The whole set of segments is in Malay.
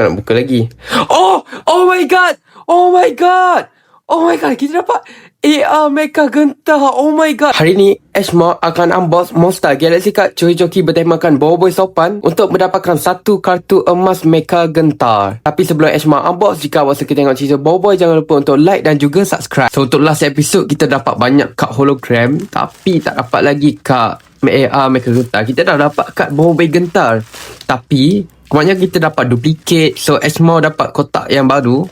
Nak buka lagi. Oh my god. Oh my god. Oh my god, kita dapat AR Mecha Gentar. Oh my god. Hari ni Ashmore akan unbox Monster Galaxy Card joki-joki bertemakan Boboiboy Sopan untuk mendapatkan satu kartu emas Mecha Gentar. Tapi sebelum Ashmore unbox, jika awak suka tengok cerita Boboiboy, jangan lupa untuk like dan juga subscribe. So untuk last episode kita dapat banyak kad hologram, tapi tak dapat lagi kad AR Mecha Gentar. Kita dah dapat kad Boboiboy Gentar, tapi kebanyakan kita dapat duplicate. So Ashmore dapat kotak yang baru.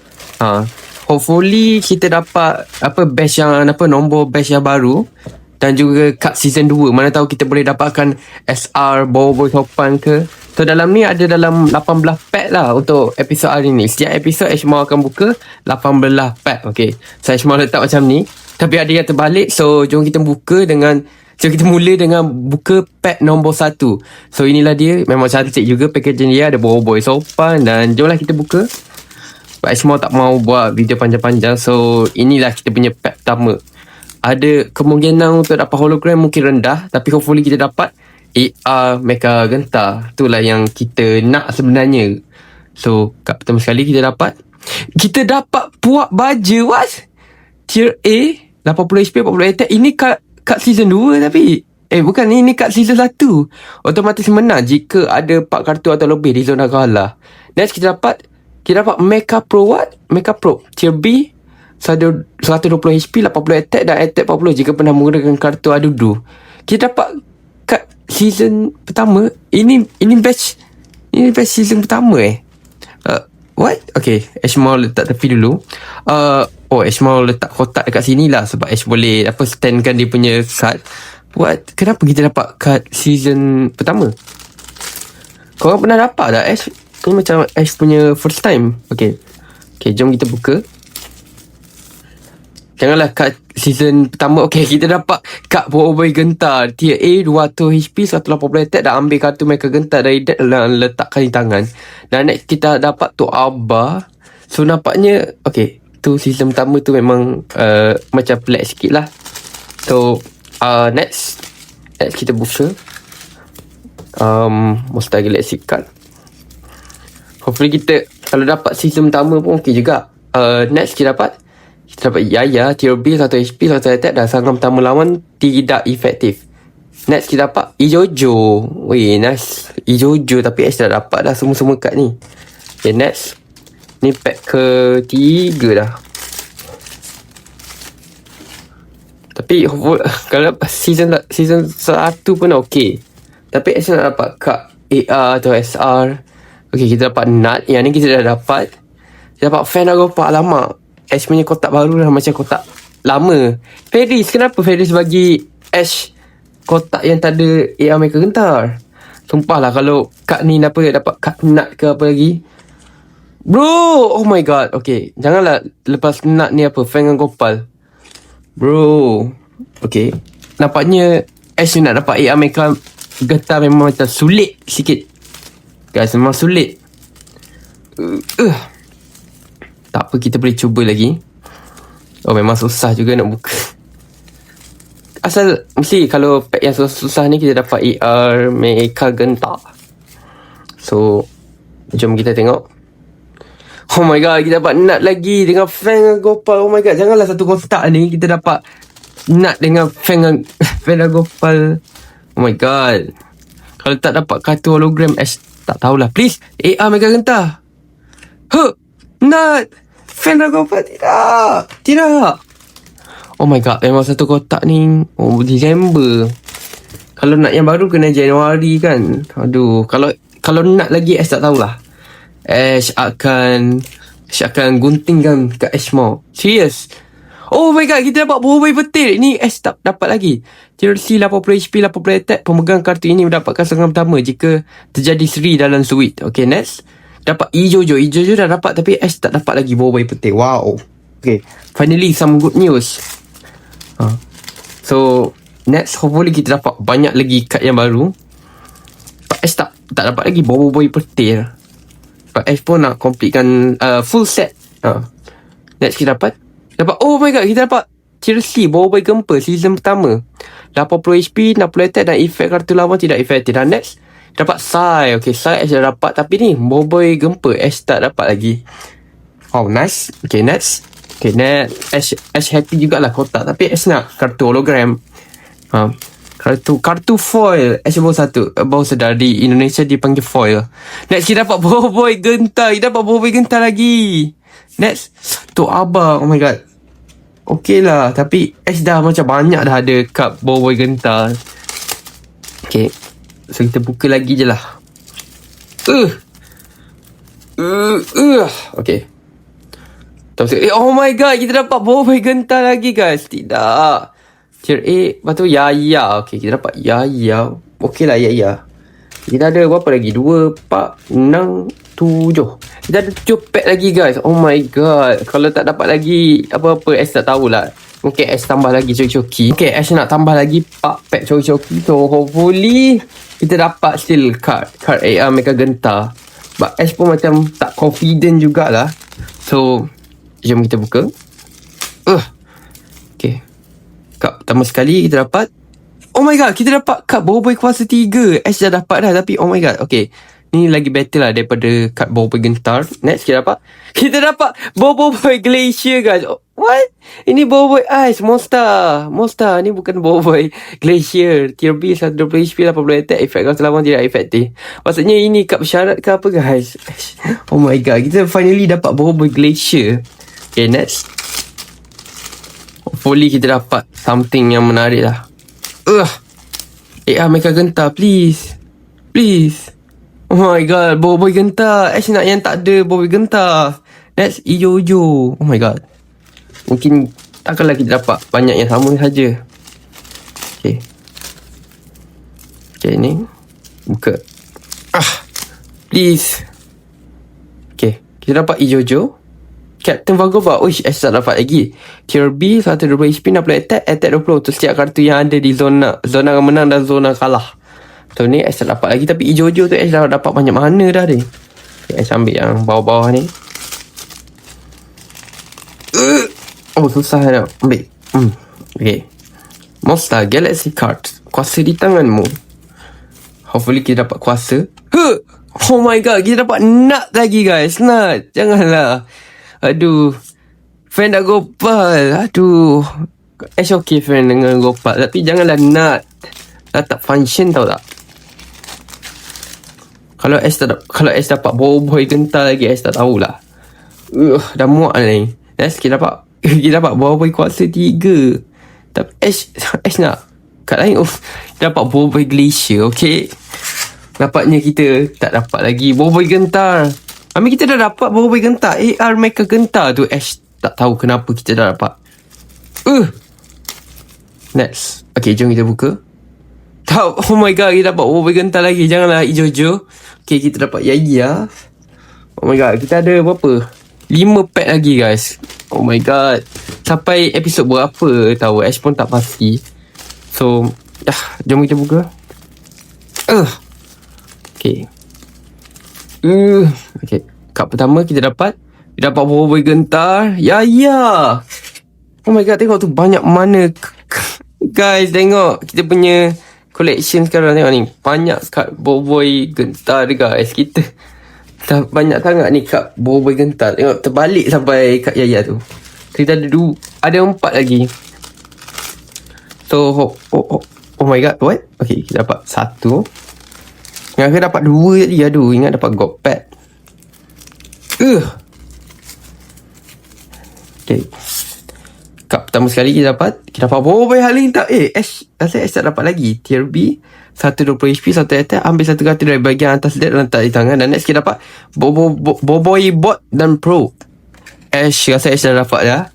Hopefully kita dapat batch yang nombor batch yang baru dan juga kat season 2. Mana tahu kita boleh dapatkan SR Boboiboy Sopan ke. So dalam ni ada dalam 18 pack lah untuk episod hari ni. Setiap episod Ashmore akan buka 18 pack. Okay, so Ashmore letak macam ni, tapi ada yang terbalik. So jom kita buka dengan kita mula dengan buka pack nombor 1. So inilah dia. Memang cantik juga packaging dia. Ada Boboiboy Sopan. Dan jomlah kita buka. Ashmore tak mau buat video panjang-panjang. So inilah kita punya pack pertama. Ada kemungkinan untuk dapat hologram mungkin rendah, tapi hopefully kita dapat AR Mecha Gentar. Itulah yang kita nak sebenarnya. So kat pertama sekali kita dapat puak baja. What? Tier A 80 HP 40 attack. Ini kat season 2 tapi bukan, ini kat season 1. Otomatis menang jika ada 4 kartu atau lebih di zona kalah. Next kita dapat Mecha Pro. Mecha Pro Tier B 120 HP 80 attack dan attack 40 jika pernah menggunakan kartu Adudu. Kita dapat kat season pertama. Ini batch season pertama what? Okay, Ashmore letak tepi dulu. Ashmore letak kotak dekat sini lah, sebab Ash boleh standkan dia punya card. What? Kenapa kita dapat card season pertama? Korang pernah dapat tak Ash? Ini macam Ash punya first time. Okay, jom kita buka. Janganlah kat season pertama. Okay, kita dapat kad Boboiboy Gentar Tier A 200 HP 180 attack dan ambil kartu Mecha Gentar dari deck dan letakkan di tangan. Dan next kita dapat tu Abba. So nampaknya okay, tu season pertama tu memang macam pelik sikit lah. So next kita buka Monster Galaxy Card. Hopefully kita kalau dapat season pertama pun okey juga. Next kita dapat Yaya Tier B 1 HP 1 attack dan serangan pertama lawan tidak efektif. Next kita dapat Ijojo. Weh, nice Ijojo, tapi Ash dah dapat dah semua kad ni. Okay, next ni pack ke-3 dah. Tapi kalau season 1 pun okey. Tapi Ash nak dapat kad AR atau SR. Okay, kita dapat Nut. Yang ni kita dah dapat. Kita dapat Fan Agopa. Alamak, Ash punya kotak baru dah macam kotak lama. Ferris, kenapa Ferris bagi Ash kotak yang tak ada AR Mecha Gentar? Sumpah lah kalau kad ni dapat kad Nut ke apa lagi. Bro, oh my god. Okay, janganlah lepas Nut ni Fan Gopal. Bro, okay, nampaknya Ash nak dapat AR Mecha Gentar memang macam sulit sikit. Guys, memang sulit. Tak apa, kita boleh cuba lagi. Memang susah juga nak buka. Asal mesti kalau pack yang susah ni kita dapat AR Mecha Gentar. So jom kita tengok. Oh my god, kita dapat Nut lagi dengan Fan Gopal. Oh my god, janganlah satu kotak ni kita dapat Nut dengan Fan Gopal. Oh my god, kalau tak dapat kartu hologram Ash tak tahulah. Please, AR Mecha Gentar. Nut Fan Gopal. Tidak. Oh my god, memang satu kotak ni Disember. Kalau nak yang baru kena Januari kan. Aduh, kalau nak lagi Ash tak tahulah. Ash akan guntingkan kat Ashmore. Serius. Oh my god, kita dapat Boboiboy petir. Ini Ash tak dapat lagi. Tier C 80 HP 80 attack. Pemegang kartu ini mendapatkan serangan pertama jika terjadi seri dalam suite. Okay, next dapat Ijojo dah dapat, tapi Ash tak dapat lagi Boboiboy petir. Wow. Okay, finally some good news. So next hopefully kita dapat banyak lagi kad yang baru. But Ash tak dapat lagi Boboiboy petir. But Ash pun nak completekan full set. Next kita dapat oh my god, kita dapat Tier C Boboiboy Gempa season pertama 80 HP 60 attack dan efek kartu lawan tidak efektif. Dan next Dapat Sai. Okay, Sai Ash dah dapat. Tapi ni, Boboiboy Gempa Ash tak dapat lagi. Oh, nice. Okay, next. Okay, next. Ash happy jugalah kotak. Tapi Ash nak kartu hologram. Kartu foil. Ash baru sedar di Indonesia dipanggil foil. Next, kita dapat Boboiboy Gentar. Kita dapat Boboiboy Gentar lagi. Next, tu abang. Oh my god. Okay lah. Tapi Ash dah macam banyak dah ada cup Boboiboy Gentar. Okay. So kita buka lagi je lah. Okay. Oh my god, kita dapat Boboiboy Gentar lagi guys. Tidak. Tier A. Lepas tu Yaya. Okay, kita dapat Yaya. Okay lah Yaya. Kita ada berapa lagi? 2, 4, 6, 7. Kita ada 7 pack lagi guys. Oh my god. Kalau tak dapat lagi apa-apa, Ash tak tahulah. Mungkin Ash tambah lagi coki-coki. Okay, Ash nak tambah lagi 4 pack coki-coki. So hopefully kita dapat still card AR Mecha Gentar. But Ash pun macam tak confident jugalah. So jom kita buka. Okay, cup pertama sekali kita dapat. Oh my god, kita dapat cup Boboiboy kuasa 3. Ash dah dapat dah. Tapi oh my god. Okay, ni lagi better lah daripada cup Boboiboy Gentar. Next kita dapat Boboiboy Glacier guys. What? Ini Boboiboy Ice Monster. Ni bukan Boboiboy Glacier. Tier B 120 HP 80 attack. Efek kalau terlawan tidak efektif. Maksudnya ini cup syarat ke apa guys? Oh my god, kita finally dapat Boboiboy Glacier. Okay, next. Hopefully kita dapat something yang menarik lah. Mecha Gentar, please. Oh my god, Boboiboy Gentar. Ash nak yang tak ada Boboiboy Gentar. Next, Ijo. Oh my god. Mungkin takkanlah kita dapat banyak yang sama saja. Okay, ni buka. Please. Okay, kita dapat Ijojo. Captain Vagova. Ash tak dapat lagi. Tier B 120 HP 60 attack 20 untuk setiap kartu yang ada di zona menang dan zona kalah. So ni Ash tak dapat lagi. Tapi Ijojo tu Ash dah dapat banyak mana dah ni. Okay, Ash ambil yang bawah-bawah ni. Susah nak ambil. Okay, Monster Galaxy Card. Kuasa di tanganmu. Hopefully kita dapat kuasa. Oh my god, kita dapat nut lagi guys. Nut. Janganlah. Aduh, fan dah Gopal. Aduh, Ash okay fan dengan Gopal. Tapi janganlah nut. Dah tak function tau tak. Kalau Ash dapat Boboiboy Gentar lagi, Ash tak tahulah. Dah muak lah ni. Next kita dapat Boboiboy kuasa 3. Tapi Ash nak kat lain. Dapat Boboiboy Glacier. Okay, dapatnya kita tak dapat lagi Boboiboy Gentar. Kita dah dapat Boboiboy Gentar. AR Mecha Gentar tu Ash tak tahu kenapa kita dah dapat. Next. Okay, jom kita buka. Oh my god, kita dapat Boboiboy Gentar lagi. Janganlah Ijojo. Okay, kita dapat Yaya. Oh my god, kita ada berapa? 5 pack lagi guys. Oh my god. Sampai episod berapa tahu, Ash pun tak pasti. So jom kita buka. Okay. Okay, cup pertama kita dapat Boboiboy Gentar. Yaya. Oh my god, tengok tu banyak mana. Guys, tengok kita punya collection sekarang. Tengok ni, banyak cup Boboiboy Gentar guys. Kita dah banyak sangat ni cup Boboiboy Gentar. Tengok terbalik sampai kat Yaya tu. Kita ada 4 lagi. So oh my god, what? Okay, kita dapat 1. Ingat dapat 2 tadi. Aduh, ingat dapat God Pad. Okay, cup pertama sekali kita dapat Boboiboy Halilintar. Ash tak dapat lagi. Tier B 120 HP 1 attack. Ambil satu kartu dari bahagian atas deck dan letak di tangan. Dan next kita dapat Boboiboy Bot dan Pro. Ash rasa Ash dah dapat dah.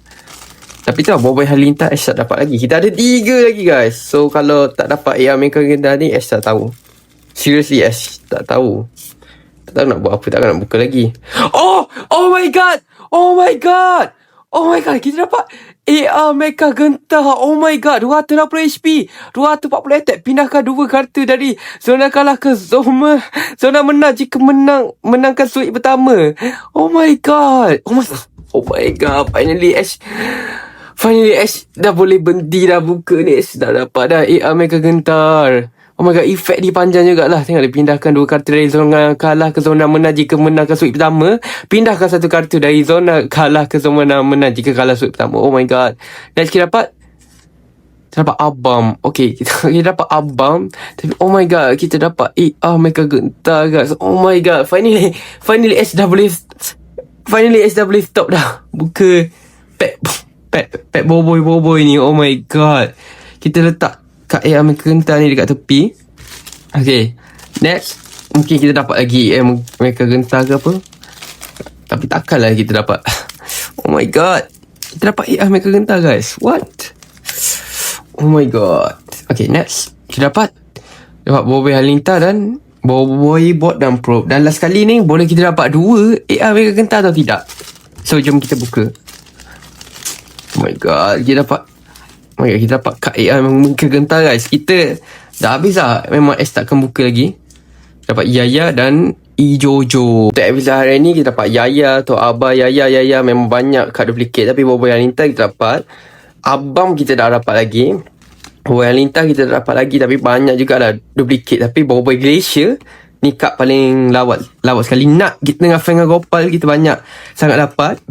Tapi tu Boboiboy Halilintar Ash tak dapat lagi. Kita ada 3 lagi guys. So kalau tak dapat AR Mecha Gentar ni, Ash tak tahu. Seriously, Ash tak tahu. Tak tahu nak buat apa. Takkan nak buka lagi. Oh my god. Kita dapat AR Mecha Gentar. Oh my god. 280 HP 240 attack. Pindahkan 2 kartu dari zona kalah ke zona menang jika menangkan suit pertama. Oh my god. Finally Ash dah boleh berhenti dah buka ni. Ash dah dapat dah AR Mecha Gentar. Oh my god, efek dia panjang jugalah. Tengok dia pindahkan 2 kartu dari zona kalah ke zona menang jika menangkan sweep pertama. Pindahkan 1 kartu dari zona kalah ke zona menang jika kalah sweep pertama. Oh my god. Next kita dapat Abam. Okay, kita dapat Abam. Tapi oh my god, kita dapat AR Mecha Gentar guys. Oh my god, finally SW stop dah. Buka pack boboy ni. Oh my god. Kita letak kat AR Mecha Gentar ni dekat tepi. Okay, next mungkin kita dapat lagi Mecha Gentar ke apa. Tapi takkanlah kita dapat. Oh my god, kita dapat AR Mecha Gentar guys. What? Oh my god. Okay, next kita dapat Boboiboy Halinta dan Boboiboy Bot dan Probe. Dan last kali ni boleh kita dapat 2 AR Mecha Gentar atau tidak. So jom kita buka. Oh my god, kita dapat kad AR Mecha Gentar guys. Kita dah habis lah. Memang S takkan buka lagi. Dapat Yaya dan Ijojo. Untuk episode hari ni kita dapat Yaya atau Abah Yaya. Memang banyak kad duplicate. Tapi Boboiboy Halinta kita dapat. Abam kita dah dapat lagi. Boboiboy Halinta kita dah dapat lagi. Tapi banyak jugalah duplicate. Tapi Boboiboy Glacier ni kad paling lawak sekali. Nak kita dengan Fenga Gopal kita banyak sangat dapat.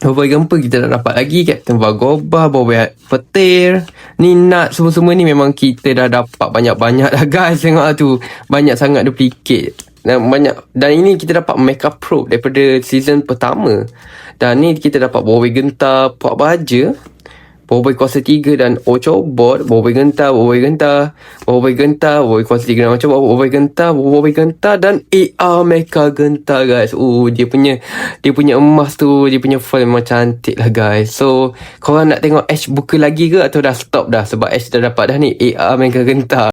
Boboiboy Gempa kita dah dapat lagi. Captain Vagoba, Boboiboy Petir, Ninat, semua ni memang kita dah dapat banyak-banyak dah guys. Tengok lah tu, banyak sangat duplicate. Dan ini kita dapat Mecha Probe daripada season pertama. Dan ni kita dapat Boboiboy Gentar, Puak Baja, Boboiboy Kuasa 3 dan Ochobot, Boboiboy Gentar, Boboiboy Kuasa 3 dan Ochobot, Boboiboy Gentar dan AR Mecha Gentar guys. Dia punya emas tu, dia punya foil memang cantik lah guys. So korang nak tengok Ash buka lagi ke atau dah stop dah? Sebab Ash dah dapat dah ni AR Mecha Gentar.